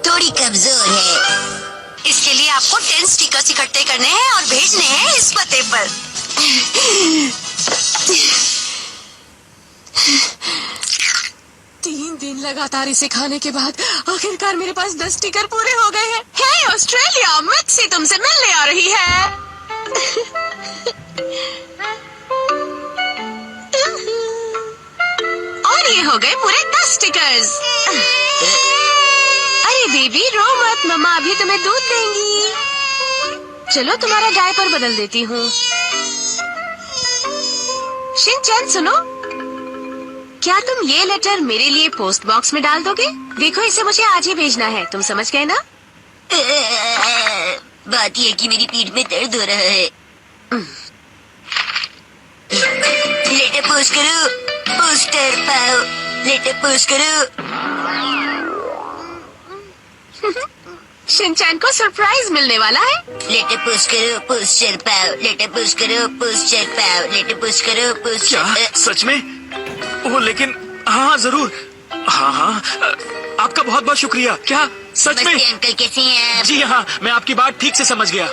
थोड़ी कमजोर है। इसके लिए आपको 10 स्टिकर्स इकट्ठे करने हैं और भेजने हैं इस पते पर। 3 दिन लगातार इसे खाने के बाद आखिरकार मेरे पास 10 स्टिकर पूरे हो गए हैं। हे ऑस्ट्रेलिया, मिक्सी तुमसे मिलने आ रही है। और ये हो गए पूरे 10 स्टिकर्स। अरे बेबी रो मत, मम्मा अभी तुम्हें दूध देंगी। चलो तुम्हारा डायपर बदल देती हूँ। शिनचैन सुनो, क्या तुम ये लेटर मेरे लिए पोस्ट बॉक्स में डाल दोगे? देखो इसे मुझे आज ही भेजना है, तुम समझ गए ना? बात यह कि मेरी पीठ में दर्द हो रहा है। लेटर पोस्ट करो, पोस्टर पाओ, लेटर पोस्ट करो। शिनचैन को सरप्राइज मिलने वाला है। लेटर पोस्ट करो, पोस्टर पाओ, लेटर पोस्ट करो, पोस्टर पाओ, लेटर पोस्ट करो, क्या पोस्टर। सच में? ओह लेकिन हाँ जरूर। हाँ हाँ, आपका बहुत बहुत शुक्रिया। क्या सच में? नमस्ते अंकल, कैसे हैं आप? जी हाँ, मैं आपकी बात ठीक से समझ गया।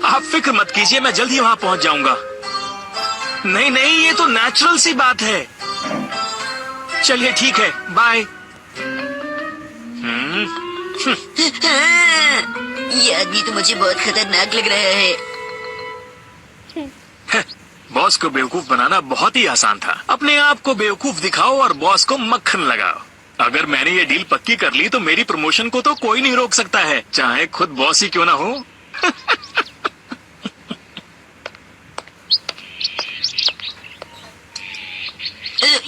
आप फिक्र मत कीजिए, मैं जल्द ही वहाँ पहुँच जाऊंगा। नहीं नहीं, ये तो नेचुरल सी बात है। चलिए ठीक है, बाय। ये आदमी तो मुझे बहुत खतरनाक लग रहा है। बॉस को बेवकूफ बनाना बहुत ही आसान था। अपने आप को बेवकूफ दिखाओ और बॉस को मक्खन लगाओ। अगर मैंने ये डील पक्की कर ली तो मेरी प्रमोशन को तो कोई नहीं रोक सकता है, चाहे खुद बॉस ही क्यों ना हो।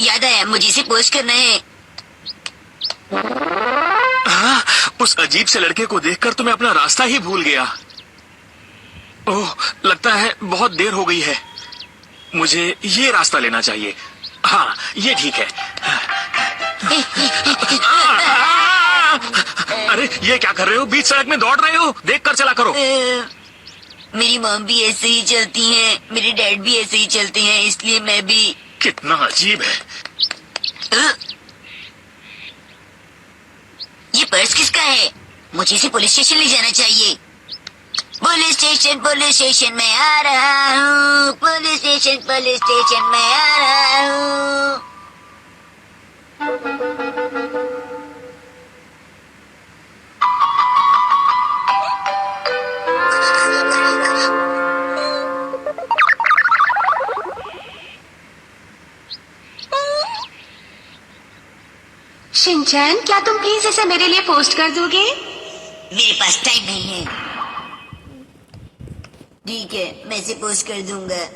याद आया, मुझे इसे पोस्ट करना है। हाँ, उस अजीब से लड़के को देखकर तो मैं अपना रास्ता ही भूल गया। ओह, लगता है बहुत देर हो गई है। मुझे ये रास्ता लेना चाहिए। हाँ, ये ठीक है। अरे ये क्या कर रहे हो? बीच सड़क में दौड़ रहे हो? देख कर चला करो। मेरी मॉम भी ऐसे ही चलती हैं, मेरे डैड भी ऐसे ही चलते हैं, इसलिए मैं भी। कितना अजीब है। ये पर्स किसका है? मुझे इसे पुलिस स्टेशन ले जाना चाहिए। पुलिस स्टेशन मैं आ रहा हूँ। पुलिस स्टेशन मैं आ रहा हूँ। शिनचैन, क्या तुम प्लीज इसे मेरे लिए पोस्ट कर दोगे? मेरे पास टाइम नहीं है। ठीक है, मैं इसे पोस्ट कर दूंगा।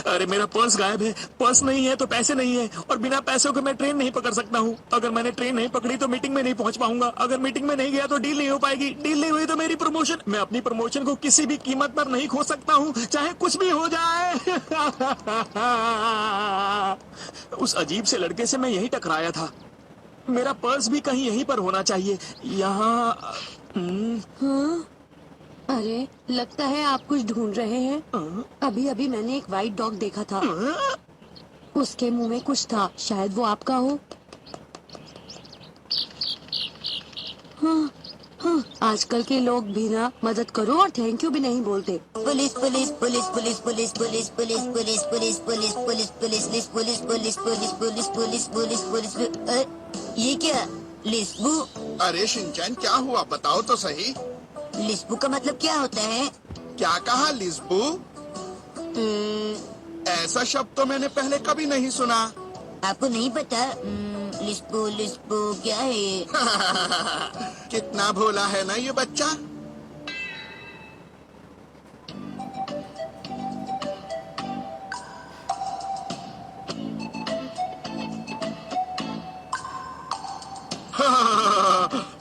अरे मेरा पर्स गायब है। पर्स नहीं है तो पैसे नहीं है, और बिना पैसों के मैं ट्रेन नहीं पकड़ सकता हूँ। अगर मैंने ट्रेन नहीं पकड़ी तो मीटिंग में नहीं पहुँच पाऊंगा। अगर मीटिंग में नहीं गया तो डील नहीं हो पाएगी। डील नहीं हुई तो मेरी प्रमोशन। मैं अपनी प्रमोशन को किसी भी कीमत पर नहीं खो सकता हूँ, चाहे कुछ भी हो जाए। उस अजीब से लड़के से मैं यही टकराया था। मेरा पर्स भी कहीं यहीं पर होना चाहिए। यहाँ हाँ? अरे लगता है आप कुछ ढूंढ रहे हैं। अभी अभी मैंने एक व्हाइट डॉग देखा था। उसके मुंह में कुछ था, शायद वो आपका हो। हाँ, हाँ, आजकल के लोग भी ना मदद करो और थैंक यू भी नहीं बोलते। Police police police police police police police police police police police police police police police police police police police. ये क्या? लिस्बू? अरे शिनचैन, क्या हुआ बताओ तो सही। लिस्बू का मतलब क्या होता है? क्या कहा लिस्बू? ऐसा शब्द तो मैंने पहले कभी नहीं सुना। आपको नहीं पता? लिस्बू लिस्बू क्या है? कितना भोला है ना ये बच्चा।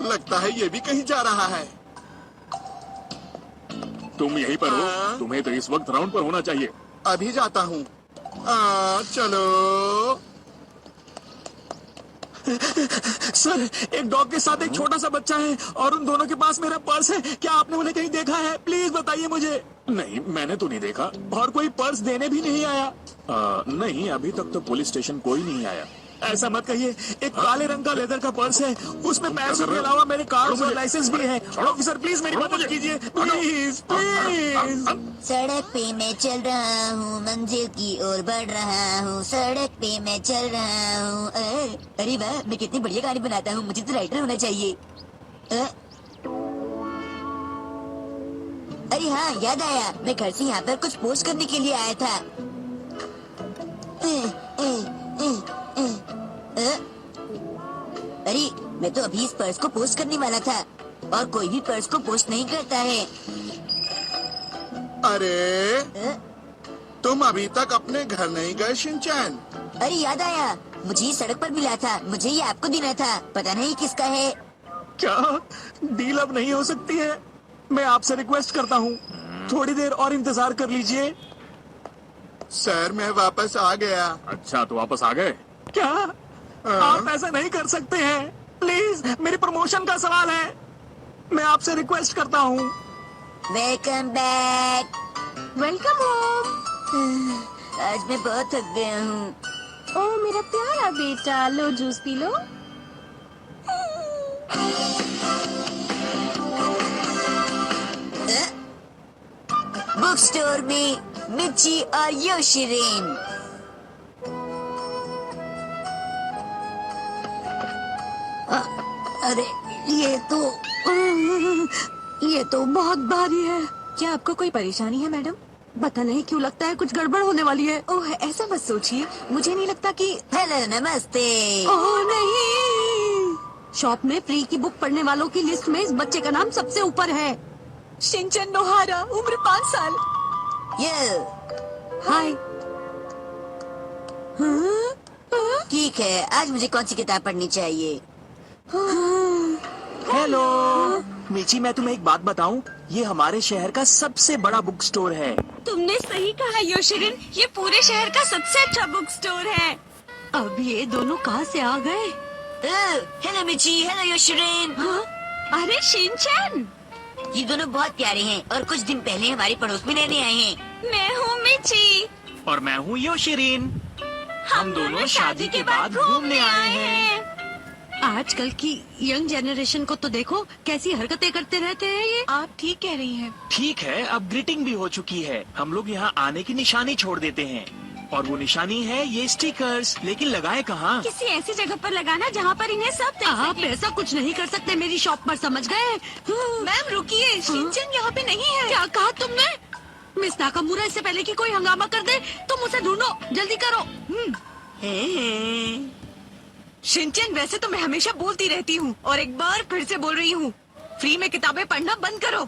लगता है ये भी कहीं जा रहा है। तुम यहीं पर हो? हाँ। तुम्हें तो इस वक्त राउंड पर होना चाहिए। अभी जाता हूँ। चलो। सर, एक डॉग के साथ एक छोटा सा बच्चा है और उन दोनों के पास मेरा पर्स है। क्या आपने उन्हें कहीं देखा है? प्लीज बताइए मुझे। नहीं, मैंने तो नहीं देखा और कोई पर्स देने भी नहीं आया। नहीं, अभी तक तो पुलिस स्टेशन कोई नहीं आया। ऐसा मत कहिए। एक काले रंग का लेदर का पर्स है, उसमें पैसों के अलावा मेरे कार्ड और लाइसेंस भी है। ऑफिसर प्लीज मेरी मदद कीजिए, प्लीज प्लीज। सड़क पे मैं चल रहा हूँ, मंजिल की ओर बढ़ रहा हूँ। सड़क पे मैं चल रहा हूँ। अरे वाह, मैं कितनी बढ़िया गाड़ी बनाता हूँ। मुझे तो राइटर होना चाहिए। अरे हाँ, याद आया, मैं घर से यहाँ पर कुछ पोस्ट करने के लिए आया था। अरे, मैं तो अभी इस पर्स को पोस्ट करने वाला था और कोई भी पर्स को पोस्ट नहीं करता है। अरे, तुम अभी तक अपने घर नहीं गए शिनचैन? अरे याद आया, मुझे ये सड़क पर मिला था। मुझे ये आपको देना था, पता नहीं किसका है। क्या डील अब नहीं हो सकती है? मैं आपसे रिक्वेस्ट करता हूँ, थोड़ी देर और इंतजार कर लीजिए। सर, मैं वापस आ गया। अच्छा, तो वापस आ गए? क्या आप ऐसा नहीं कर सकते हैं? प्लीज, मेरी प्रमोशन का सवाल है। मैं आपसे रिक्वेस्ट करता हूँ। Welcome back. Welcome home. आज मैं बहुत थक गया हूँ। ओ मेरा प्यारा बेटा, लो juice P low. Book store में मिची और योशिरिन। अरे ये तो बहुत भारी है। क्या आपको कोई परेशानी है मैडम? पता नहीं क्यों लगता है कुछ गड़बड़ होने वाली है। ओह, ऐसा मत सोचिए। मुझे नहीं लगता कि हेलो, नमस्ते। ओह नहीं, शॉप में फ्री की बुक पढ़ने वालों की लिस्ट में इस बच्चे का नाम सबसे ऊपर है। शिनचैन नोहारा, उम्र 5 साल। ये हाय। ठीक है, आज मुझे कौन सी किताब पढ़नी चाहिए? हेलो मिची, मैं तुम्हें एक बात बताऊं, ये हमारे शहर का सबसे बड़ा बुक स्टोर है। तुमने सही कहा योशिरिन, ये पूरे शहर का सबसे अच्छा बुक स्टोर है। अब ये दोनों कहाँ से आ गए? Hello Michi, hello Yoshirin. अरे शिनचैन, ये दोनों बहुत प्यारे हैं और कुछ दिन पहले हमारे पड़ोस में रहने आए हैं। मैं हूँ मिची। और मैं हूँ योशिरिन। हम दोनों शादी के बाद घूमने आए हैं। आजकल की यंग जनरेशन को तो देखो, कैसी हरकतें करते रहते हैं ये। आप ठीक कह रही हैं। ठीक है, अब ग्रीटिंग भी हो चुकी है। हम लोग यहाँ आने की निशानी छोड़ देते हैं और वो निशानी है ये स्टिकर्स। लेकिन लगाए कहाँ? किसी ऐसी जगह पर लगाना जहाँ पर इन्हें सब देख आप सकें। ऐसा कुछ नहीं कर सकते मेरी शॉप पर, समझ गए? मैम रुकिए, शिनचैन यहाँ पे नहीं है। क्या कहा तुमने? मिस नाकामुरा, इससे पहले कि कोई हंगामा कर दे तुम उसे ढूंढो, जल्दी करो। शिनचैन, वैसे तो मैं हमेशा बोलती रहती हूँ और एक बार फिर से बोल रही हूँ, फ्री में किताबें पढ़ना बंद करो।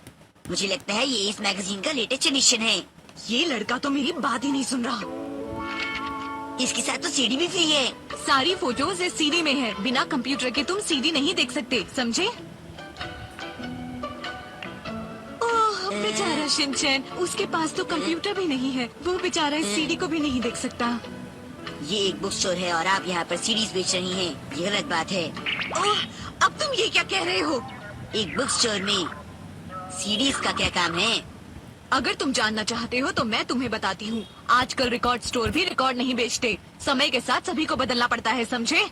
मुझे लगता है ये इस मैगजीन का लेटेस्ट एडिशन है। ये लड़का तो मेरी बात ही नहीं सुन रहा। इसके साथ तो सीडी भी फ्री है। सारी फोटोज इस सीडी में है। बिना कंप्यूटर के तुम सीडी नहीं देख सकते, समझे? ओह, बेचारा शिनचैन, उसके पास तो कंप्यूटर भी नहीं है। वो बेचारा इस सीडी को भी नहीं देख सकता। ये एक बुक स्टोर है और आप यहाँ पर सीडीज बेच रही हैं। ये गलत बात है। ओह, अब तुम ये क्या कह रहे हो? एक बुक स्टोर में सीडीज का क्या काम है? अगर तुम जानना चाहते हो तो मैं तुम्हें बताती हूँ। आजकल रिकॉर्ड स्टोर भी रिकॉर्ड नहीं बेचते। समय के साथ सभी को बदलना पड़ता है, समझे?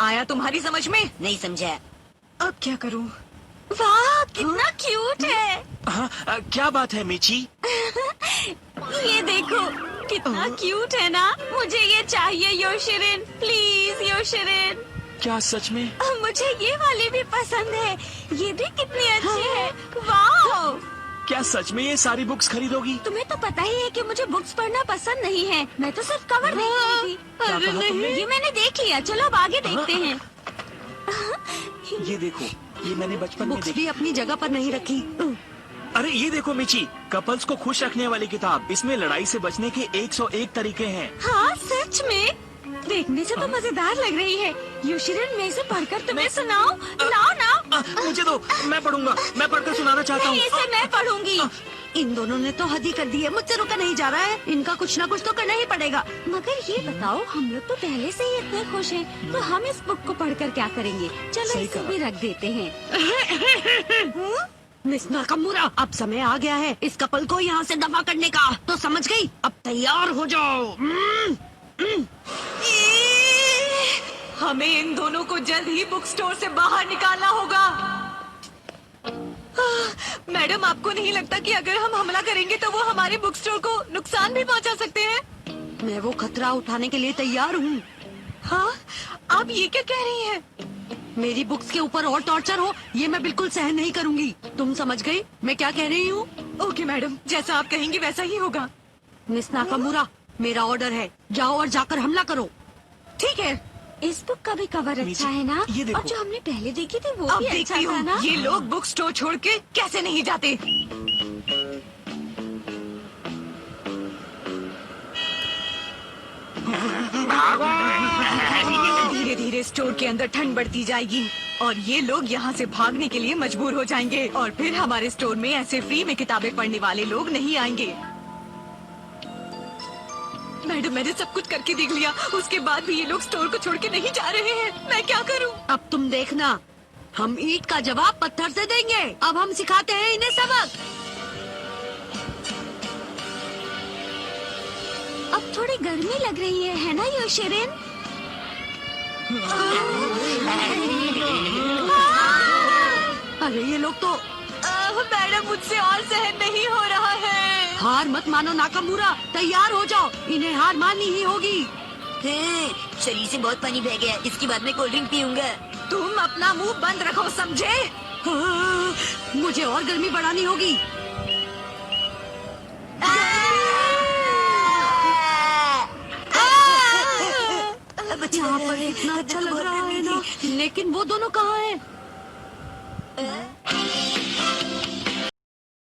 आया तुम्हारी समझ में? नहीं समझा। अब क्या करूँ? वाह, कितना क्यूट है। क्या बात है मिची? ये देखो, कितना क्यूट है ना? मुझे ये चाहिए योशिरिन, प्लीज योशिरिन। क्या सच में? मुझे ये वाली भी पसंद है। ये भी कितनी अच्छी है। वाह! क्या सच में ये सारी बुक्स खरीदोगी? तुम्हें तो पता ही है कि मुझे बुक्स पढ़ना पसंद नहीं है। मैं तो सिर्फ कवर देख रही थी। क्या कहा तुमने? ये मैंने देख लिया। चलो अब आगे देखते हैं। ये देखो, ये मैंने बचपन में बुक्स देखी। भी अपनी जगह पर नहीं रखी। अरे ये देखो मिची, कपल्स को खुश रखने वाली किताब। इसमें लड़ाई से बचने के 101 तरीके हैं। हाँ, सच में देखने से तो मजेदार लग रही है। योशिरिन, मैं इसे पढ़कर तुम्हें सुनाऊं? लाओ ना। मुझे दो, मैं पढ़ूंगा। मैं पढ़कर सुनाना चाहता हूँ। नहीं, इसे मैं पढ़ूंगी। इन दोनों ने तो हद ही कर दी है, मुझसे रुका नहीं जा रहा है। इनका कुछ ना कुछ तो करना ही पड़ेगा। मगर ये बताओ, हम लोग तो पहले से ही इतने खुश हैं, तो हम इस बुक को पढ़कर क्या करेंगे? चलो सही इसे कहा। भी रख देते हैं। मिस नाकामुरा, अब समय आ गया है इस कपल को यहाँ से दफा करने का। तो समझ गई? अब तैयार हो जाओ। हमें इन दोनों को जल्द ही बुक स्टोर से बाहर निकालना होगा। मैडम, आपको नहीं लगता कि अगर हम हमला करेंगे तो वो हमारे बुक स्टोर को नुकसान भी पहुंचा सकते हैं? मैं वो खतरा उठाने के लिए तैयार हूँ। हाँ, आप ये क्या कह रही हैं? मेरी बुक्स के ऊपर और टॉर्चर हो, ये मैं बिल्कुल सहन नहीं करूँगी। तुम समझ गई मैं क्या कह रही हूँ? ओके मैडम, जैसा आप कहेंगी वैसा ही होगा। मिस नाकामुरा, मेरा ऑर्डर है, जाओ और जाकर हमला करो। ठीक है, इस बुक का भी कवर अच्छा है ना? ये देखो। और जो हमने पहले देखी थी वो अब भी अच्छा देखती था ना? हूँ ये लोग बुक स्टोर छोड़ के कैसे नहीं जाते। धीरे धीरे स्टोर के अंदर ठंड बढ़ती जाएगी और ये लोग यहाँ से भागने के लिए मजबूर हो जाएंगे और फिर हमारे स्टोर में ऐसे फ्री में किताबें पढ़ने वाले लोग नहीं आएंगे। मैडम, मैंने सब कुछ करके देख लिया, उसके बाद भी ये लोग स्टोर को छोड़ के नहीं जा रहे हैं। मैं क्या करूँ? अब तुम देखना, हम ईंट का जवाब पत्थर से देंगे। अब हम सिखाते हैं इन्हें सबक। अब थोड़ी गर्मी लग रही है ना योशिरिन? अरे ये लोग तो मैडम, मुझसे और सहन नहीं हो रहा है। हार मत मानो नाकामुरा, तैयार हो जाओ, इन्हें हार माननी ही होगी। शरीर से बहुत पानी बह गया, इसके बाद मैं कोल्ड ड्रिंक पीऊंगा। तुम अपना मुंह बंद रखो, समझे? हाँ, मुझे और गर्मी बढ़ानी होगी। यहाँ पर इतना अच्छा लग रहा है ना, लेकिन वो दोनों कहाँ हैं?